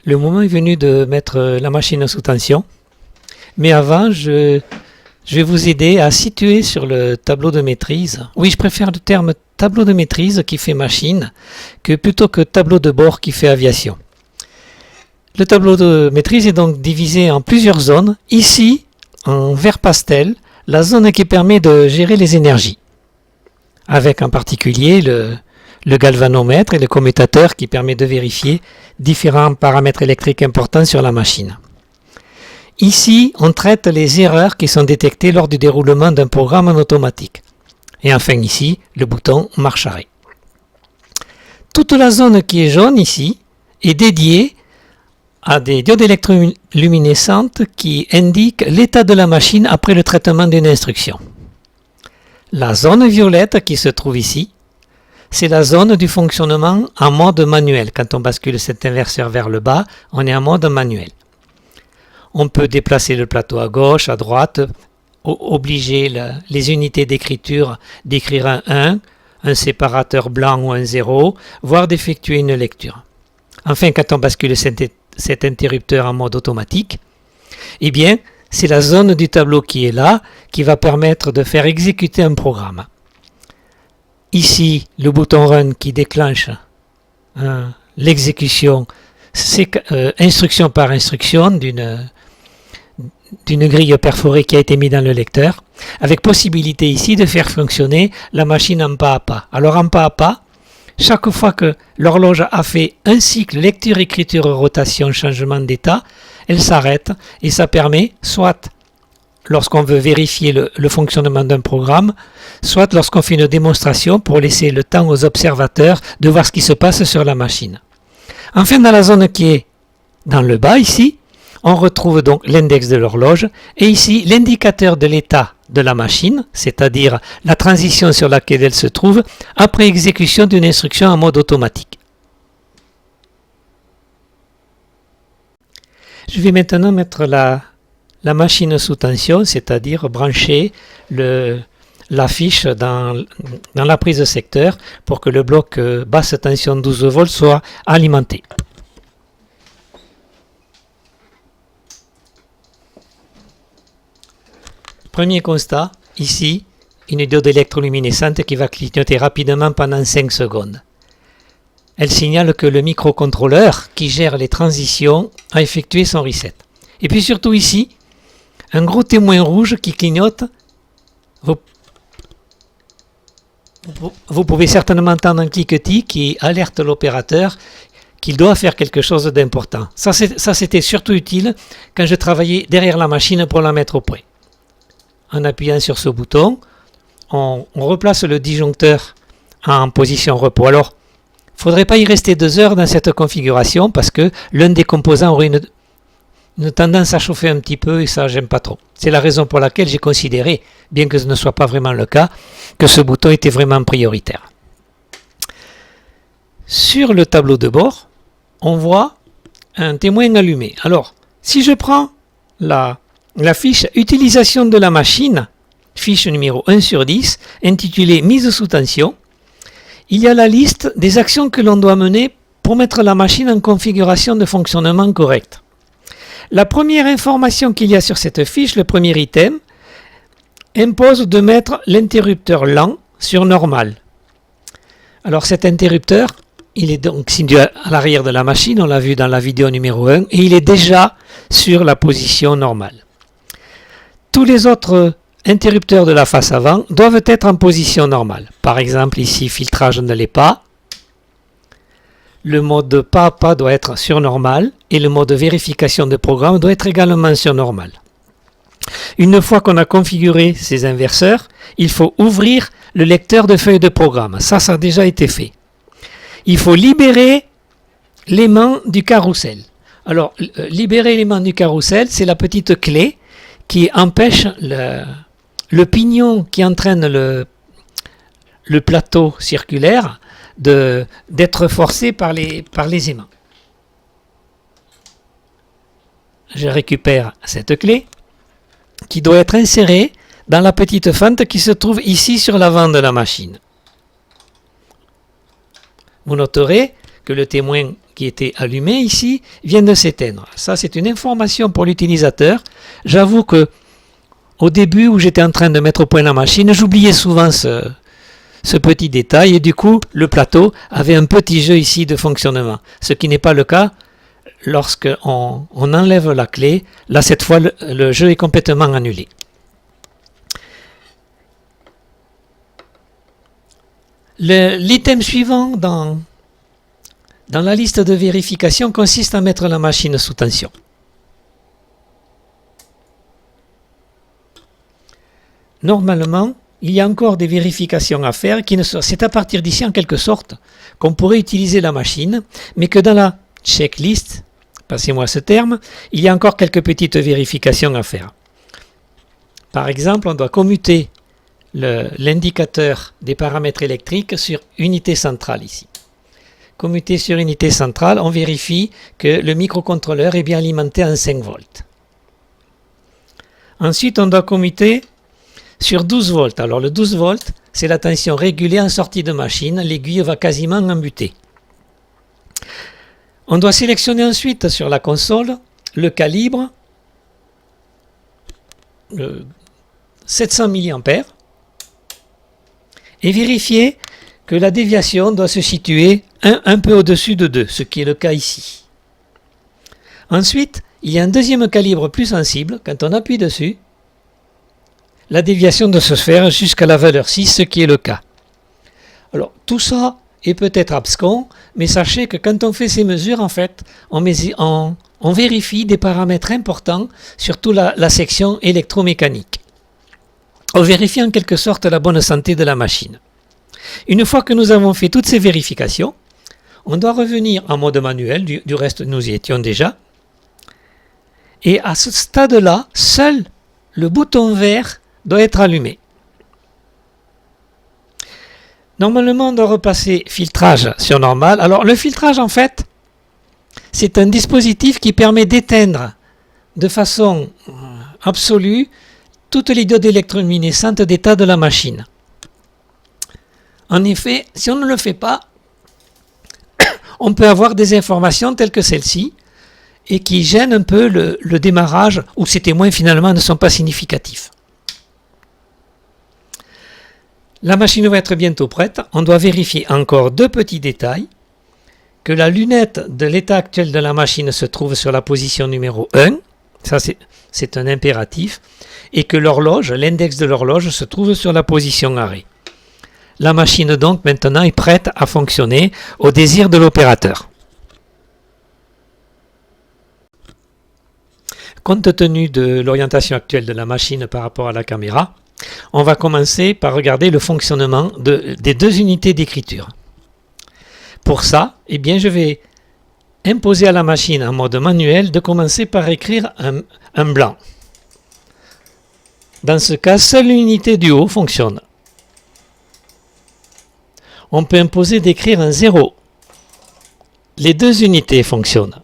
Le moment est venu de mettre la machine sous tension. Mais avant, je vais vous aider à situer sur le tableau de maîtrise. Oui, je préfère le terme tableau de maîtrise qui fait machine plutôt que tableau de bord qui fait aviation. Le tableau de maîtrise est donc divisé en plusieurs zones. Ici, en vert pastel, la zone qui permet de gérer les énergies, avec en particulier le galvanomètre et le commutateur qui permet de vérifier différents paramètres électriques importants sur la machine. Ici, on traite les erreurs qui sont détectées lors du déroulement d'un programme en automatique. Et enfin ici, le bouton marche arrêt. Toute la zone qui est jaune ici est dédiée à des diodes électroluminescentes qui indiquent l'état de la machine après le traitement d'une instruction. La zone violette qui se trouve ici, c'est la zone du fonctionnement en mode manuel. Quand on bascule cet inverseur vers le bas, on est en mode manuel. On peut déplacer le plateau à gauche, à droite, obliger les unités d'écriture d'écrire un 1, un séparateur blanc ou un 0, voire d'effectuer une lecture. Enfin, quand on bascule cet interrupteur en mode automatique, eh bien, c'est la zone du tableau qui est là, qui va permettre de faire exécuter un programme. Ici, le bouton Run qui déclenche l'exécution, c'est instruction par instruction d'une grille perforée qui a été mise dans le lecteur, avec possibilité ici de faire fonctionner la machine en pas à pas. Alors en pas à pas, chaque fois que l'horloge a fait un cycle lecture, écriture, rotation, changement d'état, elle s'arrête et ça permet, soit lorsqu'on veut vérifier le fonctionnement d'un programme, soit lorsqu'on fait une démonstration pour laisser le temps aux observateurs de voir ce qui se passe sur la machine. Enfin, dans la zone qui est dans le bas ici, on retrouve donc l'index de l'horloge et ici l'indicateur de l'état de la machine, c'est-à-dire la transition sur laquelle elle se trouve après exécution d'une instruction en mode automatique. Je vais maintenant mettre la machine sous tension, c'est-à-dire brancher la fiche dans la prise de secteur pour que le bloc basse tension 12 volts soit alimenté. Premier constat, ici, une diode électroluminescente qui va clignoter rapidement pendant 5 secondes. Elle signale que le microcontrôleur qui gère les transitions a effectué son reset. Et puis surtout ici, un gros témoin rouge qui clignote. Vous pouvez certainement entendre un cliquetis qui alerte l'opérateur qu'il doit faire quelque chose d'important. Ça c'était surtout utile quand je travaillais derrière la machine pour la mettre au point. En appuyant sur ce bouton, on replace le disjoncteur en position repos. Alors, il ne faudrait pas y rester 2 heures dans cette configuration parce que l'un des composants aurait une tendance à chauffer un petit peu et ça, j'aime pas trop. C'est la raison pour laquelle j'ai considéré, bien que ce ne soit pas vraiment le cas, que ce bouton était vraiment prioritaire. Sur le tableau de bord, on voit un témoin allumé. Alors, si je prends la fiche utilisation de la machine, fiche numéro 1 sur 10, intitulée mise sous tension, il y a la liste des actions que l'on doit mener pour mettre la machine en configuration de fonctionnement correcte. La première information qu'il y a sur cette fiche, le premier item, impose de mettre l'interrupteur lent sur normal. Alors cet interrupteur, il est donc situé à l'arrière de la machine, on l'a vu dans la vidéo numéro 1, et il est déjà sur la position normale. Tous les autres interrupteurs de la face avant doivent être en position normale. Par exemple, ici, filtrage ne l'est pas. Le mode pas à pas doit être sur normal et le mode vérification de programme doit être également sur normal. Une fois qu'on a configuré ces inverseurs, il faut ouvrir le lecteur de feuilles de programme. Ça a déjà été fait. Il faut libérer l'aimant du carrousel. Alors, libérer l'aimant du carrousel, c'est la petite clé qui empêche le pignon qui entraîne le plateau circulaire d'être forcé par les aimants. Je récupère cette clé qui doit être insérée dans la petite fente qui se trouve ici sur l'avant de la machine. Vous noterez que le témoin qui était allumé ici vient de s'éteindre. Ça, c'est une information pour l'utilisateur. J'avoue que au début où j'étais en train de mettre au point la machine, j'oubliais souvent ce petit détail et du coup, le plateau avait un petit jeu ici de fonctionnement. Ce qui n'est pas le cas lorsqu'on enlève la clé. Là, cette fois, le jeu est complètement annulé. L'item suivant dans la liste de vérification consiste à mettre la machine sous tension. Normalement, il y a encore des vérifications à faire. C'est à partir d'ici, en quelque sorte, qu'on pourrait utiliser la machine, mais que dans la checklist, passez-moi ce terme, il y a encore quelques petites vérifications à faire. Par exemple, on doit commuter l'indicateur des paramètres électriques sur unité centrale ici. Commuter sur unité centrale, on vérifie que le microcontrôleur est bien alimenté en 5 volts. Ensuite, on doit commuter sur 12 volts. Alors le 12 volts, c'est la tension régulée en sortie de machine. L'aiguille va quasiment en buter. On doit sélectionner ensuite sur la console le calibre 700 mA et vérifier que la déviation doit se situer un peu au-dessus de 2, ce qui est le cas ici. Ensuite, il y a un deuxième calibre plus sensible. Quand on appuie dessus, la déviation doit se faire jusqu'à la valeur 6, ce qui est le cas. Alors, tout ça est peut-être abscon, mais sachez que quand on fait ces mesures, en fait, on vérifie des paramètres importants, surtout la section électromécanique. On vérifie en quelque sorte la bonne santé de la machine. Une fois que nous avons fait toutes ces vérifications, on doit revenir en mode manuel, du reste nous y étions déjà. Et à ce stade-là, seul le bouton vert doit être allumé. Normalement, on doit repasser filtrage sur normal. Alors le filtrage, en fait, c'est un dispositif qui permet d'éteindre de façon absolue toutes les diodes électroluminescentes d'état de la machine. En effet, si on ne le fait pas, on peut avoir des informations telles que celle-ci et qui gênent un peu le démarrage où ces témoins finalement ne sont pas significatifs. La machine va être bientôt prête. On doit vérifier encore deux petits détails. Que la lunette de l'état actuel de la machine se trouve sur la position numéro 1. Ça, c'est un impératif. Et que l'horloge, l'index de l'horloge, se trouve sur la position arrêt. La machine donc maintenant est prête à fonctionner au désir de l'opérateur. Compte tenu de l'orientation actuelle de la machine par rapport à la caméra, on va commencer par regarder le fonctionnement des deux unités d'écriture. Pour ça, eh bien, je vais imposer à la machine en mode manuel de commencer par écrire un blanc. Dans ce cas, seule l'unité du haut fonctionne. On peut imposer d'écrire un 0. Les deux unités fonctionnent.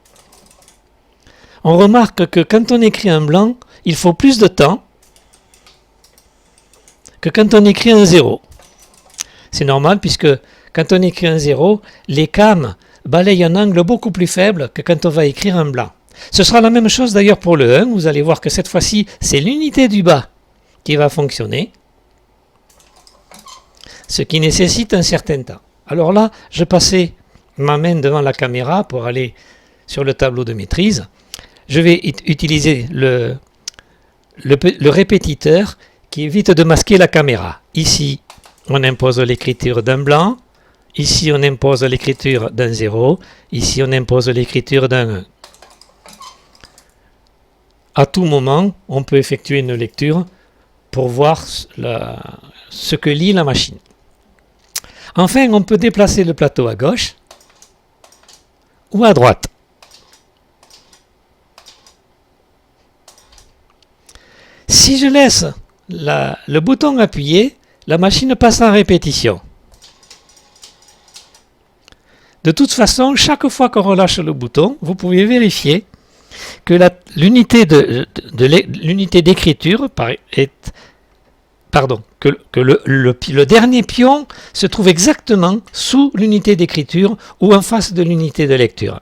On remarque que quand on écrit un blanc, il faut plus de temps que quand on écrit un 0. C'est normal puisque quand on écrit un 0, les cames balayent un angle beaucoup plus faible que quand on va écrire un blanc. Ce sera la même chose d'ailleurs pour le 1. Vous allez voir que cette fois-ci, c'est l'unité du bas qui va fonctionner, ce qui nécessite un certain temps. Alors là, je passais ma main devant la caméra pour aller sur le tableau de maîtrise. Je vais utiliser le répétiteur qui évite de masquer la caméra. Ici, on impose l'écriture d'un blanc. Ici, on impose l'écriture d'un 0. Ici, on impose l'écriture d'un 1. À tout moment, on peut effectuer une lecture pour voir ce que lit la machine. Enfin, on peut déplacer le plateau à gauche ou à droite. Si je laisse le bouton appuyé, la machine passe en répétition. De toute façon, chaque fois qu'on relâche le bouton, vous pouvez vérifier que l'unité d'écriture que le dernier pion se trouve exactement sous l'unité d'écriture ou en face de l'unité de lecture.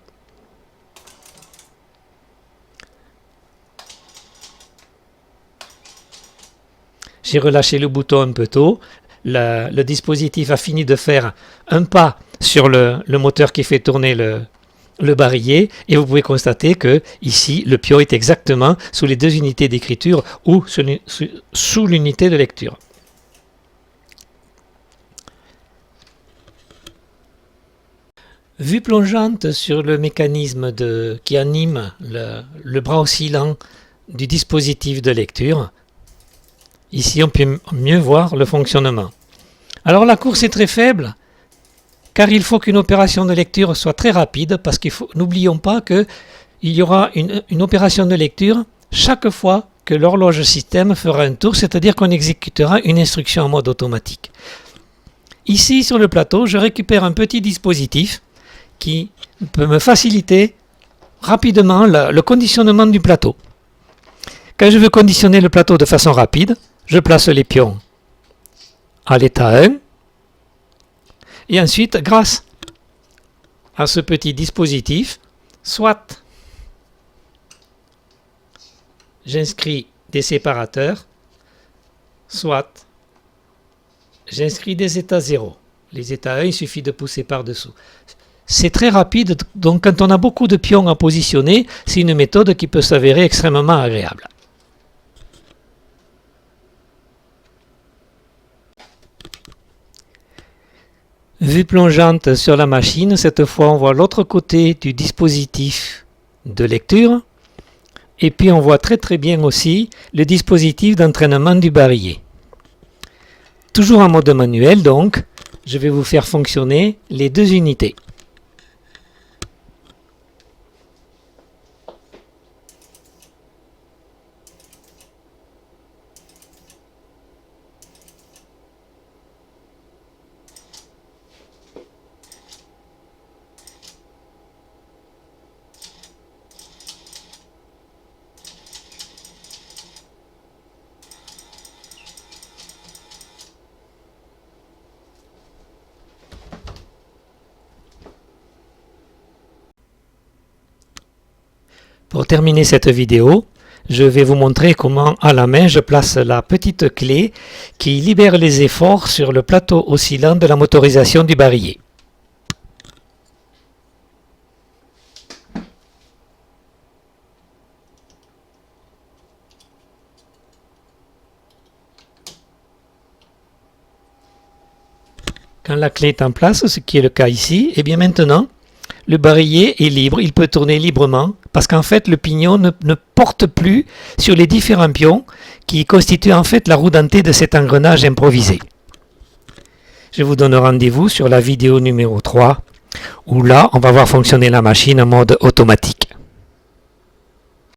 J'ai relâché le bouton un peu tôt. Le dispositif a fini de faire un pas sur le moteur qui fait tourner le barillet et vous pouvez constater que ici le pion est exactement sous les deux unités d'écriture ou sous l'unité de lecture. Vue plongeante sur le mécanisme qui anime le bras oscillant du dispositif de lecture. Ici, on peut mieux voir le fonctionnement. Alors la course est très faible, car il faut qu'une opération de lecture soit très rapide, parce n'oublions pas qu'il y aura une opération de lecture chaque fois que l'horloge système fera un tour, c'est-à-dire qu'on exécutera une instruction en mode automatique. Ici, sur le plateau, je récupère un petit dispositif qui peut me faciliter rapidement le conditionnement du plateau. Quand je veux conditionner le plateau de façon rapide, je place les pions à l'état 1 et ensuite, grâce à ce petit dispositif, soit j'inscris des séparateurs, soit j'inscris des états 0. Les états 1, il suffit de pousser par-dessous. C'est très rapide, donc quand on a beaucoup de pions à positionner, c'est une méthode qui peut s'avérer extrêmement agréable. Vue plongeante sur la machine, cette fois on voit l'autre côté du dispositif de lecture et puis on voit très bien aussi le dispositif d'entraînement du barillet. Toujours en mode manuel donc, je vais vous faire fonctionner les deux unités. Pour terminer cette vidéo, je vais vous montrer comment à la main je place la petite clé qui libère les efforts sur le plateau oscillant de la motorisation du barillet. Quand la clé est en place, ce qui est le cas ici, et bien maintenant, le barillet est libre, il peut tourner librement parce qu'en fait le pignon ne porte plus sur les différents pions qui constituent en fait la roue dentée de cet engrenage improvisé. Je vous donne rendez-vous sur la vidéo numéro 3 où là on va voir fonctionner la machine en mode automatique.